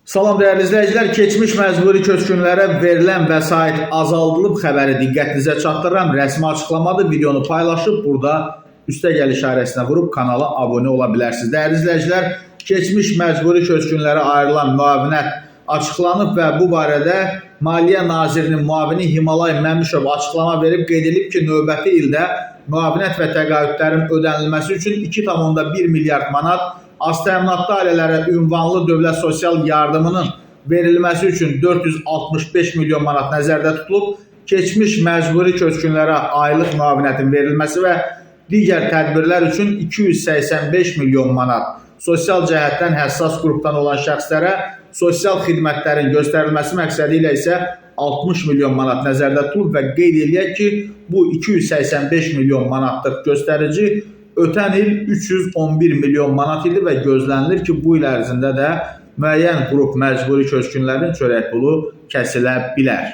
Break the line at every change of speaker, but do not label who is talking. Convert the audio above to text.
Salam dəyərli izləyicilər, keçmiş məcburi köçkünlərə verilən vəsait azaldılıb xəbəri diqqətinizə çatdırıram. Rəsmi açıqlamadır. Videonu paylaşıb burada üstəgəl işarəsinə vurub kanala abunə ola bilərsiniz. Dəyərli izləyicilər, keçmiş məcburi köçkünlərə ayrılan müavinət açıqlanıb və bu barədə Maliyyə Nazirinin müavini Himalay Məmüşov açıqlama verib, qeyd edib ki, növbəti ildə müavinət və təqaüdlərin ödənilməsi üçün 2,1 milyard manat, az təminatlı ailələrə ünvanlı dövlət sosial yardımının verilməsi üçün 465 milyon manat nəzərdə tutulub, keçmiş məcburi köçkünlərə aylıq müavinətin verilməsi və digər tədbirlər üçün 285 milyon manat, sosial cəhətdən həssas qrupdan olan şəxslərə sosial xidmətlərin göstərilməsi məqsədi ilə isə 60 milyon manat nəzərdə tutulub və qeyd edək ki, bu 285 milyon manatlıq göstərici ötən il 311 milyon manat idi və gözlənilir ki, bu il ərzində də müəyyən qrup məcburi köçkünlərin çörək pulu kəsilə bilər.